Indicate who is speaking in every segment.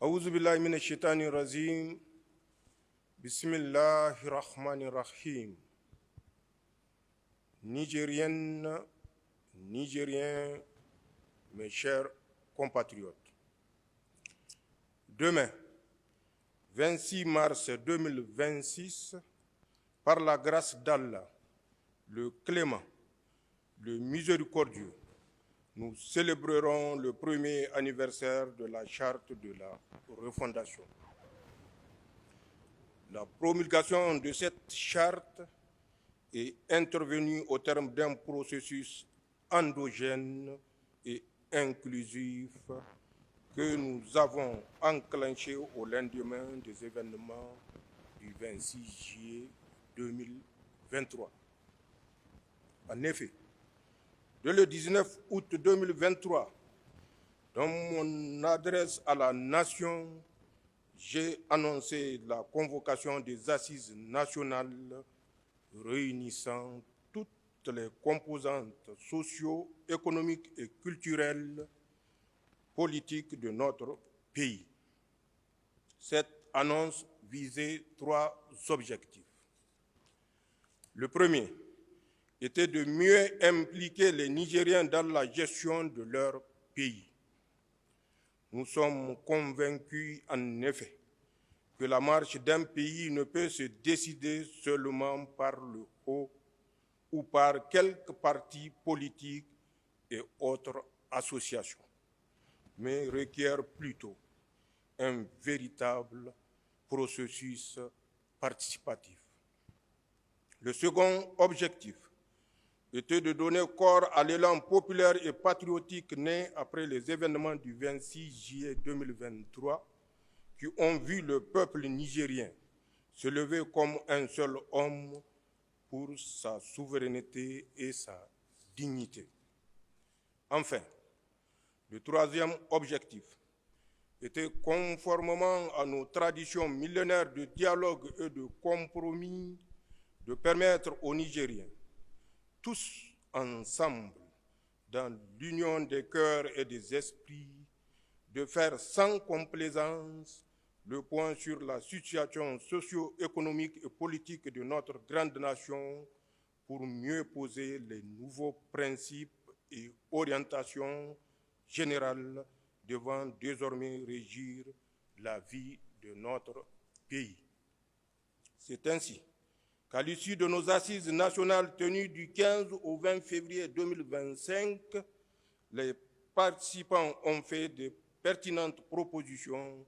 Speaker 1: Aouzu billahi minash shaitani rajim. Bismillahir rahmanir rahim. Nigériennes, Nigériens, mes chers compatriotes. Demain, 26 mars 2026, par la grâce d'Allah, le clément, le miséricordieux, nous célébrerons le premier anniversaire de la charte de la refondation. La promulgation de cette charte est intervenue au terme d'un processus endogène et inclusif que nous avons enclenché au lendemain des événements du 26 juillet 2023. En effet, dès le 19 août 2023, dans mon adresse à la nation, j'ai annoncé la convocation des assises nationales réunissant toutes les composantes socio-économiques et culturelles politiques de notre pays. Cette annonce visait 3 objectifs. Le premier était de mieux impliquer les Nigériens dans la gestion de leur pays. Nous sommes convaincus, en effet, que la marche d'un pays ne peut se décider seulement par le haut ou par quelques partis politiques et autres associations, mais requiert plutôt un véritable processus participatif. Le second objectif était de donner corps à l'élan populaire et patriotique né après les événements du 26 juillet 2023 qui ont vu le peuple nigérien se lever comme un seul homme pour sa souveraineté et sa dignité. Enfin, le troisième objectif était, conformément à nos traditions millénaires de dialogue et de compromis, de permettre aux Nigériens, tous ensemble, dans l'union des cœurs et des esprits, de faire sans complaisance le point sur la situation socio-économique et politique de notre grande nation pour mieux poser les nouveaux principes et orientations générales devant désormais régir la vie de notre pays. C'est ainsi qu'à l'issue de nos assises nationales tenues du 15 au 20 février 2025, les participants ont fait de pertinentes propositions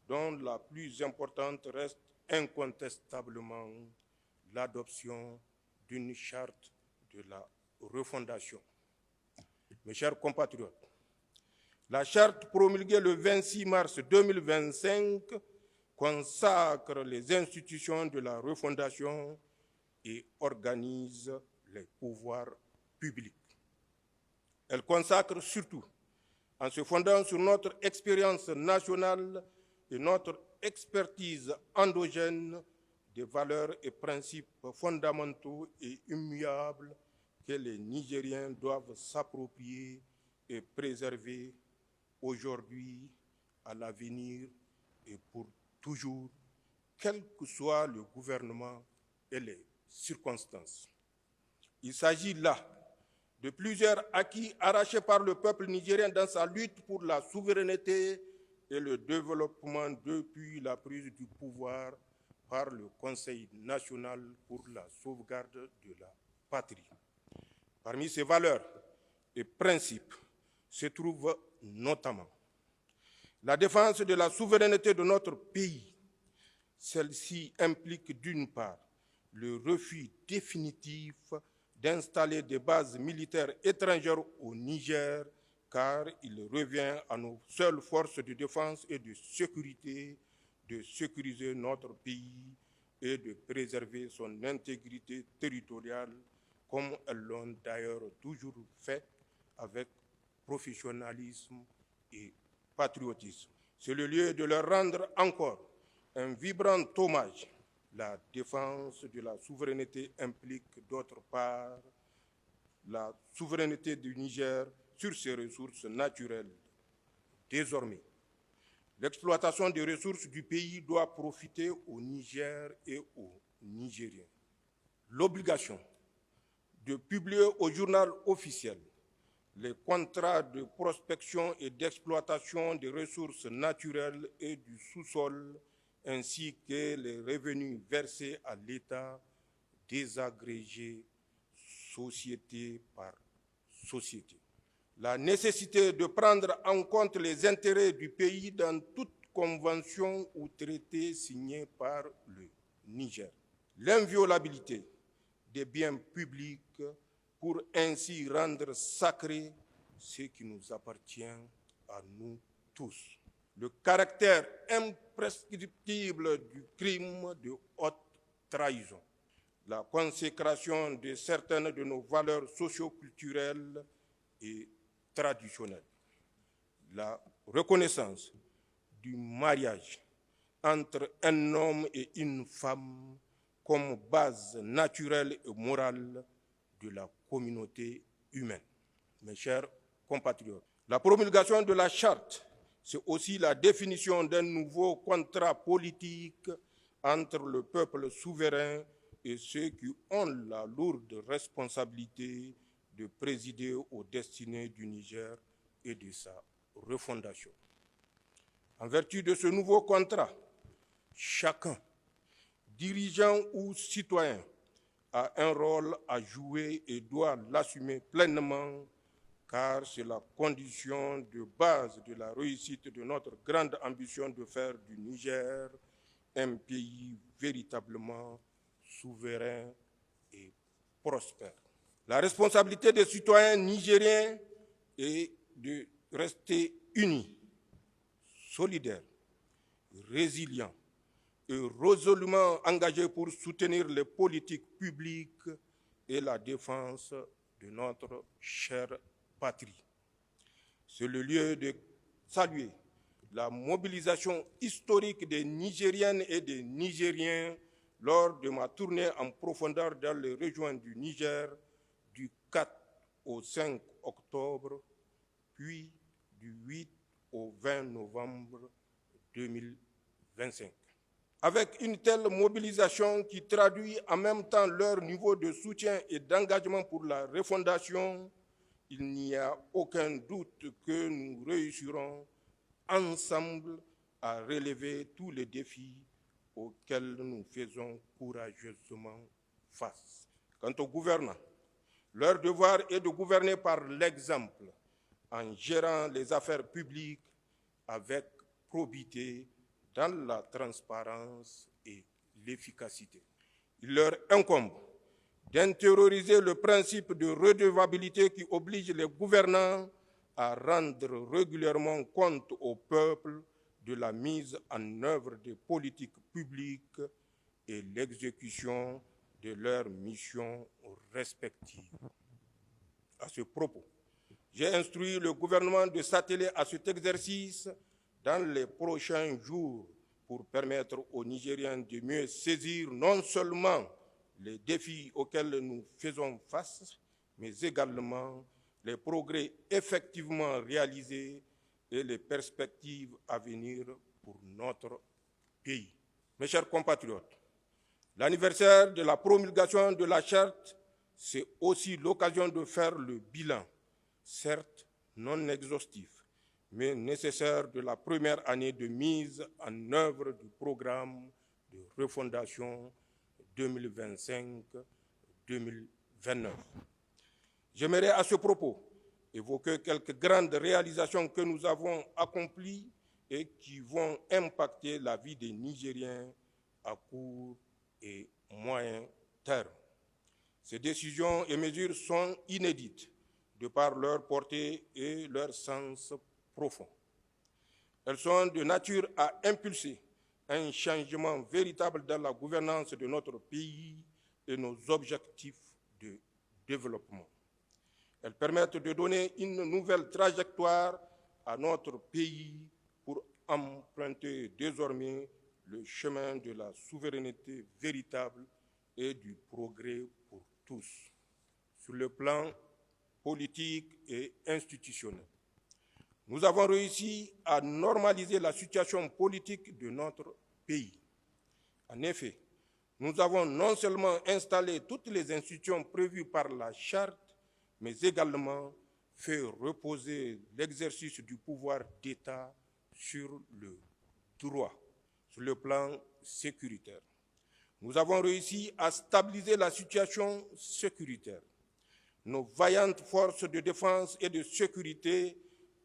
Speaker 1: dont la plus importante reste incontestablement l'adoption d'une charte de la refondation. Mes chers compatriotes, la charte promulguée le 26 mars 2025 consacre les institutions de la refondation et organise les pouvoirs publics. Elle consacre surtout, en se fondant sur notre expérience nationale et notre expertise endogène, des valeurs et principes fondamentaux et immuables que les Nigériens doivent s'approprier et préserver aujourd'hui, à l'avenir et pour toujours, quel que soit le gouvernement et les circonstances. Il s'agit là de plusieurs acquis arrachés par le peuple nigérien dans sa lutte pour la souveraineté et le développement depuis la prise du pouvoir par le Conseil national pour la sauvegarde de la patrie. Parmi ces valeurs et principes se trouve notamment la défense de la souveraineté de notre pays. Celle-ci implique d'une part le refus définitif d'installer des bases militaires étrangères au Niger, car il revient à nos seules forces de défense et de sécurité de sécuriser notre pays et de préserver son intégrité territoriale, comme elles l'ont d'ailleurs toujours fait avec professionnalisme et patriotisme. C'est le lieu de leur rendre encore un vibrant hommage. La défense de la souveraineté implique d'autre part la souveraineté du Niger sur ses ressources naturelles. Désormais, L'exploitation des ressources du pays doit profiter au Niger et aux Nigériens. L'obligation de publier au journal officiel les contrats de prospection et d'exploitation des ressources naturelles et du sous-sol, ainsi que les revenus versés à l'État, désagrégés société par société. La nécessité de prendre en compte les intérêts du pays dans toute convention ou traité signé par le Niger. L'inviolabilité des biens publics pour ainsi rendre sacré ce qui nous appartient à nous tous. Le caractère imprescriptible du crime de haute trahison. La consécration de certaines de nos valeurs socio-culturelles et traditionnelles. La reconnaissance du mariage entre un homme et une femme comme base naturelle et morale de la communauté humaine. Mes chers compatriotes, la promulgation de la charte, c'est aussi la définition d'un nouveau contrat politique entre le peuple souverain et ceux qui ont la lourde responsabilité de présider aux destinées du Niger et de sa refondation. En vertu de ce nouveau contrat, chacun, dirigeant ou citoyen, a un rôle à jouer et doit l'assumer pleinement, car c'est la condition de base de la réussite de notre grande ambition de faire du Niger un pays véritablement souverain et prospère. La responsabilité des citoyens nigériens est de rester unis, solidaires, résilients, et résolument engagés pour soutenir les politiques publiques et la défense de notre chère patrie. C'est le lieu de saluer la mobilisation historique des Nigériennes et des Nigériens lors de ma tournée en profondeur dans les régions du Niger du 4 au 5 octobre, puis du 8 au 20 novembre 2025. Avec une telle mobilisation qui traduit en même temps leur niveau de soutien et d'engagement pour la refondation, il n'y a aucun doute que nous réussirons ensemble à relever tous les défis auxquels nous faisons courageusement face. Quant aux gouvernants, leur devoir est de gouverner par l'exemple, en gérant les affaires publiques avec probité, dans la transparence et l'efficacité. Il leur incombe d'intérioriser le principe de redevabilité qui oblige les gouvernants à rendre régulièrement compte au peuple de la mise en œuvre des politiques publiques et l'exécution de leurs missions respectives. À ce propos, j'ai instruit le gouvernement de s'atteler à cet exercice dans les prochains jours pour permettre aux Nigériens de mieux saisir non seulement les défis auxquels nous faisons face, mais également les progrès effectivement réalisés et les perspectives à venir pour notre pays. Mes chers compatriotes, l'anniversaire de la promulgation de la charte, c'est aussi l'occasion de faire le bilan, certes non exhaustif, mais nécessaire de la première année de mise en œuvre du programme de refondation 2025-2029. J'aimerais à ce propos évoquer quelques grandes réalisations que nous avons accomplies et qui vont impacter la vie des Nigériens à court et moyen terme. Ces décisions et mesures sont inédites de par leur portée et leur sens profond. Elles sont de nature à impulser un changement véritable dans la gouvernance de notre pays et nos objectifs de développement. Elles permettent de donner une nouvelle trajectoire à notre pays pour emprunter désormais le chemin de la souveraineté véritable et du progrès pour tous. Sur le plan politique et institutionnel, Nous avons réussi à normaliser la situation politique de notre pays. En effet, nous avons non seulement installé toutes les institutions prévues par la Charte, mais également fait reposer l'exercice du pouvoir d'État sur le droit, sur le plan sécuritaire. Nous avons réussi à stabiliser la situation sécuritaire. Nos vaillantes forces de défense et de sécurité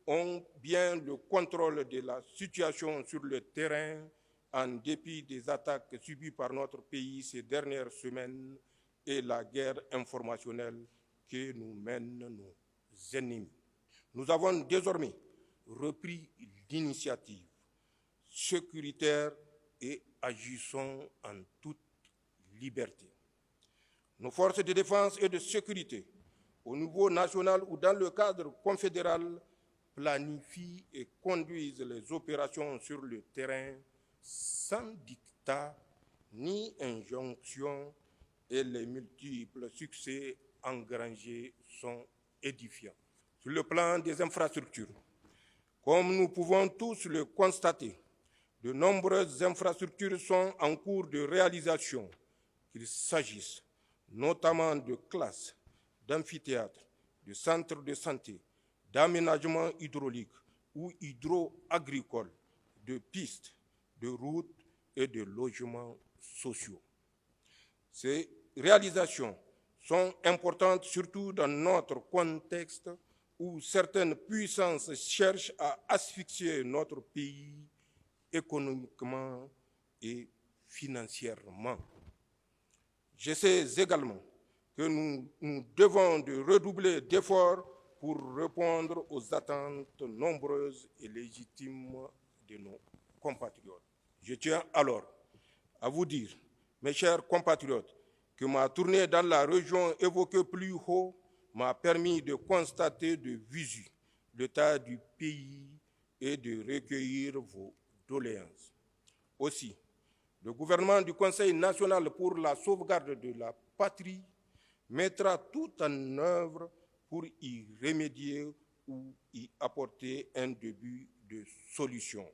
Speaker 1: ont bien le contrôle de la situation sur le terrain en dépit des attaques subies par notre pays ces dernières semaines et la guerre informationnelle que nous mènent nos ennemis. Nous avons désormais repris l'initiative sécuritaire et agissons en toute liberté. Nos forces de défense et de sécurité, au niveau national ou dans le cadre confédéral, planifient et conduisent les opérations sur le terrain sans dictat ni injonction et les multiples succès engrangés sont édifiants. Sur le plan des infrastructures, comme nous pouvons tous le constater, de nombreuses infrastructures sont en cours de réalisation, qu'il s'agisse notamment de classes, d'amphithéâtres, de centres de santé, d'aménagements hydrauliques ou hydro-agricoles, de pistes, de routes et de logements sociaux. Ces réalisations sont importantes surtout dans notre contexte où certaines puissances cherchent à asphyxier notre pays économiquement et financièrement. Je sais également que nous devons de redoubler d'efforts pour répondre aux attentes nombreuses et légitimes de nos compatriotes. Je tiens alors à vous dire, mes chers compatriotes, que ma tournée dans la région évoquée plus haut m'a permis de constater de visu l'état du pays et de recueillir vos doléances. Aussi, le gouvernement du Conseil national pour la sauvegarde de la patrie mettra tout en œuvre pour y remédier ou y apporter un début de solution,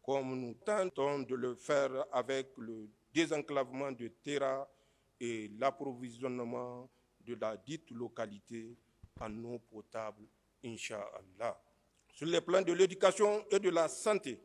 Speaker 1: comme nous tentons de le faire avec le désenclavement de Terra et l'approvisionnement de la dite localité en eau potable, Inch'Allah. Sur les plans de l'éducation et de la santé,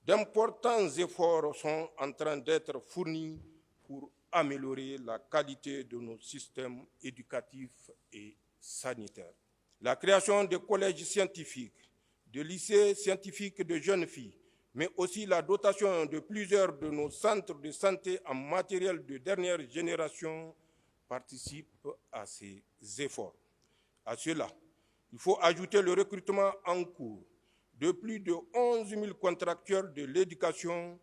Speaker 1: d'importants efforts sont en train d'être fournis pour améliorer la qualité de nos systèmes éducatifs et sanitaires. La création de collèges scientifiques, de lycées scientifiques de jeunes filles, mais aussi la dotation de plusieurs de nos centres de santé en matériel de dernière génération participe à ces efforts. À cela, il faut ajouter le recrutement en cours de plus de 11 000 contracteurs de l'éducation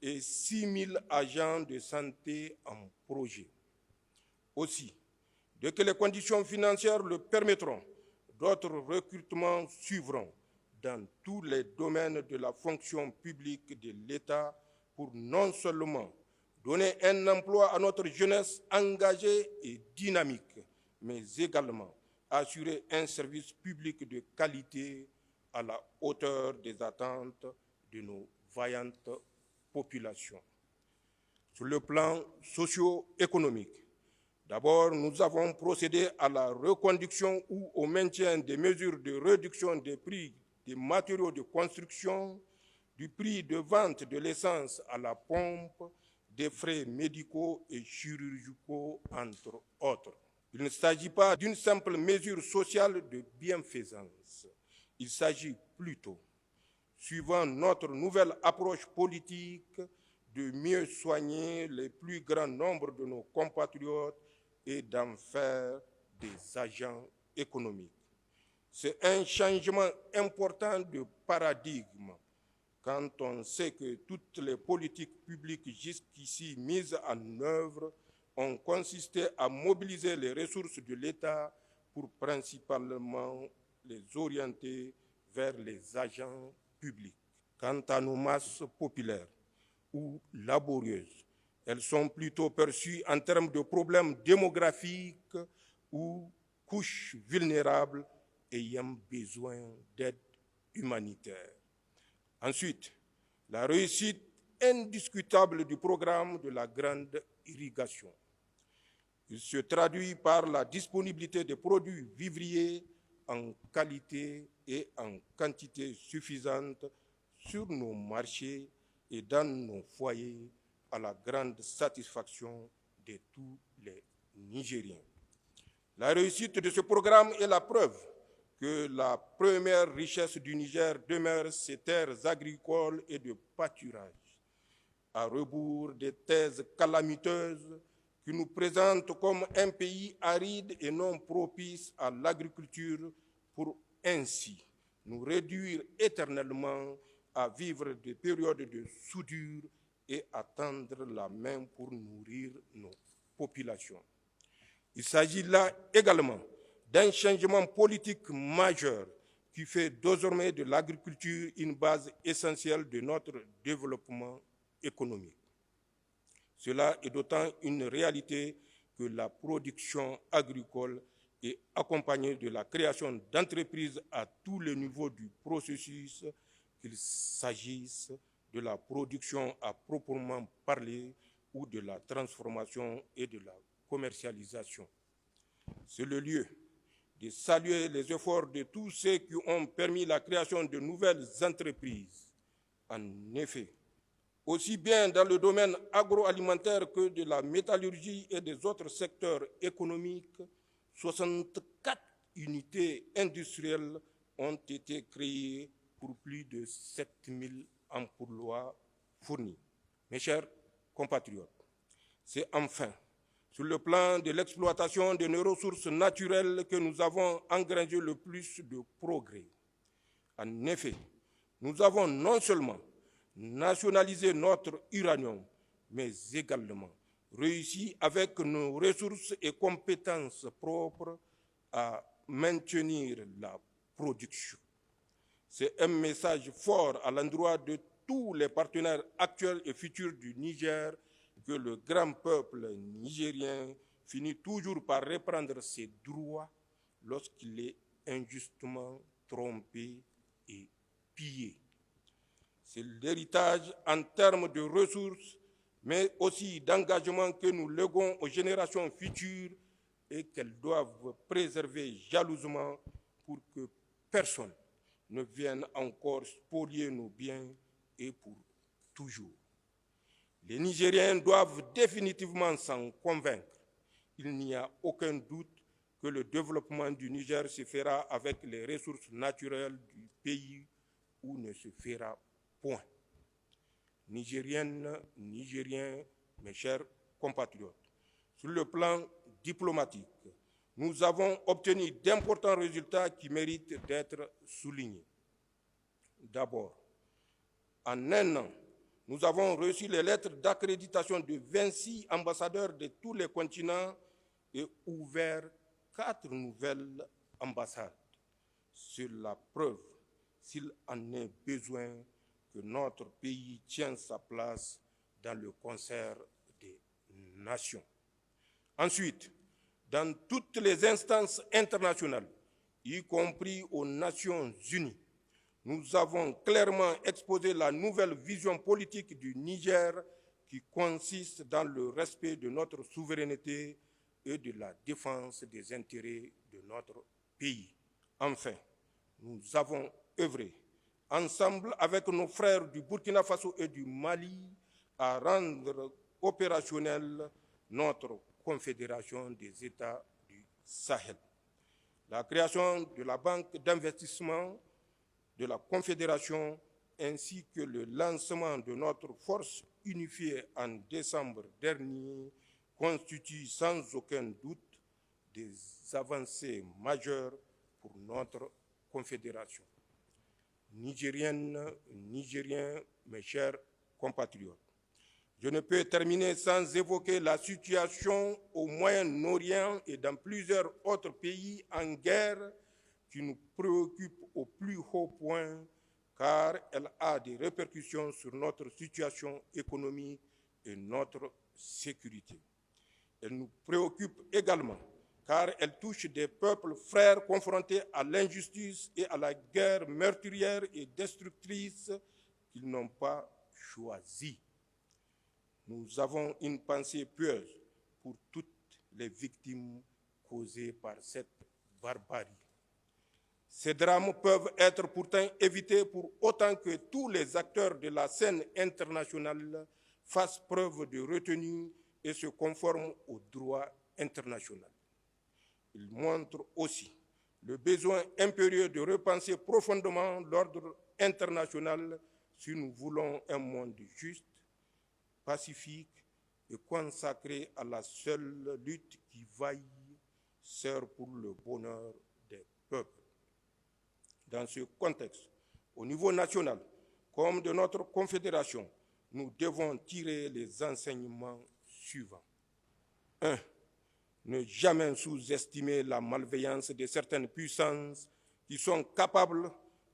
Speaker 1: et 6 000 agents de santé en projet. Aussi, dès que les conditions financières le permettront, d'autres recrutements suivront dans tous les domaines de la fonction publique de l'État pour non seulement donner un emploi à notre jeunesse engagée et dynamique, mais également assurer un service public de qualité à la hauteur des attentes de nos vaillantes populations. Sur le plan socio-économique, d'abord, nous avons procédé à la reconduction ou au maintien des mesures de réduction des prix des matériaux de construction, du prix de vente de l'essence à la pompe, des frais médicaux et chirurgicaux, entre autres. Il ne s'agit pas d'une simple mesure sociale de bienfaisance. Il s'agit plutôt, suivant notre nouvelle approche politique, de mieux soigner le plus grand nombre de nos compatriotes et d'en faire des agents économiques. C'est un changement important de paradigme quand on sait que toutes les politiques publiques jusqu'ici mises en œuvre ont consisté à mobiliser les ressources de l'État pour principalement les orienter vers les agents publics. Quant à nos masses populaires ou laborieuses, elles sont plutôt perçues en termes de problèmes démographiques ou couches vulnérables ayant besoin d'aide humanitaire. Ensuite, la réussite indiscutable du programme de la grande irrigation. Il se traduit par la disponibilité de produits vivriers en qualité et en quantité suffisante sur nos marchés et dans nos foyers à la grande satisfaction de tous les Nigériens. La réussite de ce programme est la preuve que la première richesse du Niger demeure ses terres agricoles et de pâturage, à rebours des thèses calamiteuses qui nous présentent comme un pays aride et non propice à l'agriculture pour ainsi nous réduire éternellement à vivre des périodes de soudure et à tendre la main pour nourrir nos populations. Il s'agit là également d'un changement politique majeur qui fait désormais de l'agriculture une base essentielle de notre développement économique. Cela est d'autant une réalité que la production agricole est accompagnée de la création d'entreprises à tous les niveaux du processus, qu'il s'agisse de la production à proprement parler ou de la transformation et de la commercialisation. C'est le lieu de saluer les efforts de tous ceux qui ont permis la création de nouvelles entreprises. En effet, aussi bien dans le domaine agroalimentaire que de la métallurgie et des autres secteurs économiques, 64 unités industrielles ont été créées pour plus de 7000 emplois fournis. Mes chers compatriotes, c'est enfin sur le plan de l'exploitation de nos ressources naturelles que nous avons engrangé le plus de progrès. En effet, nous avons non seulement nationalisé notre uranium, mais également réussi avec nos ressources et compétences propres à maintenir la production. C'est un message fort à l'endroit de tous les partenaires actuels et futurs du Niger que le grand peuple nigérien finit toujours par reprendre ses droits lorsqu'il est injustement trompé et pillé. C'est l'héritage en termes de ressources, mais aussi d'engagement que nous léguons aux générations futures et qu'elles doivent préserver jalousement pour que personne ne vienne encore spolier nos biens et pour toujours. Les Nigériens doivent définitivement s'en convaincre. Il n'y a aucun doute que le développement du Niger se fera avec les ressources naturelles du pays ou ne se fera point. Nigériennes, Nigériens, mes chers compatriotes, sur le plan diplomatique, nous avons obtenu d'importants résultats qui méritent d'être soulignés. D'abord, en un an, nous avons reçu les lettres d'accréditation de 26 ambassadeurs de tous les continents et ouvert 4 nouvelles ambassades. C'est la preuve, s'il en est besoin, que notre pays tient sa place dans le concert des nations. Ensuite, dans toutes les instances internationales, y compris aux Nations Unies, nous avons clairement exposé la nouvelle vision politique du Niger qui consiste dans le respect de notre souveraineté et de la défense des intérêts de notre pays. Enfin, nous avons œuvré ensemble avec nos frères du Burkina Faso et du Mali à rendre opérationnelle notre Confédération des États du Sahel. La création de la Banque d'investissement de la Confédération ainsi que le lancement de notre force unifiée en décembre dernier constituent sans aucun doute des avancées majeures pour notre Confédération. Nigériennes, Nigériens, mes chers compatriotes, je ne peux terminer sans évoquer la situation au Moyen-Orient et dans plusieurs autres pays en guerre qui nous préoccupe au plus haut point car elle a des répercussions sur notre situation économique et notre sécurité. Elle nous préoccupe également car elle touche des peuples frères confrontés à l'injustice et à la guerre meurtrière et destructrice qu'ils n'ont pas choisie. Nous avons une pensée pieuse pour toutes les victimes causées par cette barbarie. Ces drames peuvent être pourtant évités pour autant que tous les acteurs de la scène internationale fassent preuve de retenue et se conforment au droit international. Il montre aussi le besoin impérieux de repenser profondément l'ordre international si nous voulons un monde juste, pacifique et consacré à la seule lutte qui vaille, sert pour le bonheur des peuples. Dans ce contexte, au niveau national, comme de notre confédération, nous devons tirer les enseignements suivants. 1. Ne jamais sous-estimer la malveillance de certaines puissances qui sont capables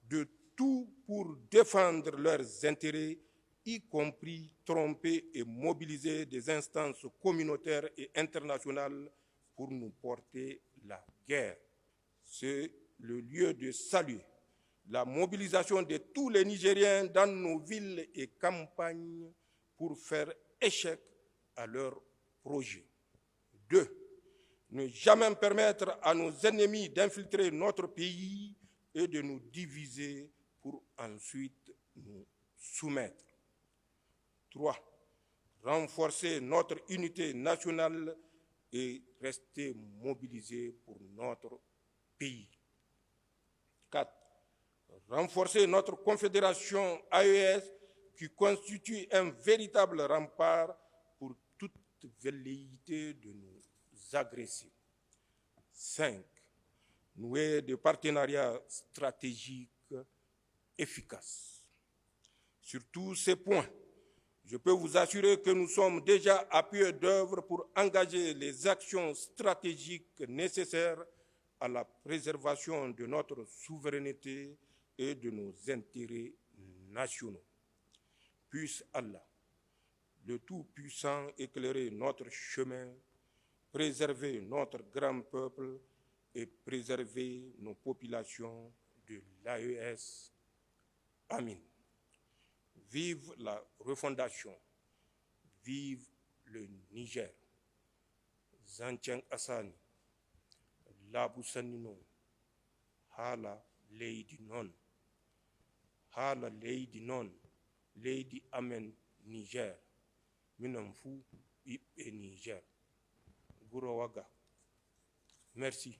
Speaker 1: de tout pour défendre leurs intérêts, y compris tromper et mobiliser des instances communautaires et internationales pour nous porter la guerre. C'est le lieu de saluer la mobilisation de tous les Nigériens dans nos villes et campagnes pour faire échec à leurs projets. 2. Ne jamais permettre à nos ennemis d'infiltrer notre pays et de nous diviser pour ensuite nous soumettre. 3. Renforcer notre unité nationale et rester mobilisés pour notre pays. 4. Renforcer notre confédération AES qui constitue un véritable rempart pour toute velléité de nous agresser. 5. Nouer des partenariats stratégiques efficaces. Sur tous ces points, je peux vous assurer que nous sommes déjà à pied d'œuvre pour engager les actions stratégiques nécessaires à la préservation de notre souveraineté et de nos intérêts nationaux. Puisse Allah, le Tout-Puissant, éclairer notre chemin, préserver notre grand peuple et préserver nos populations de l'AES. Amin. Vive la refondation, vive le Niger. Zancen Assani, Labu Sanino, Hala Lady Non, Hala Lady Non, Lady Amen Niger, Minamfu et Niger. Gourowaga. Merci.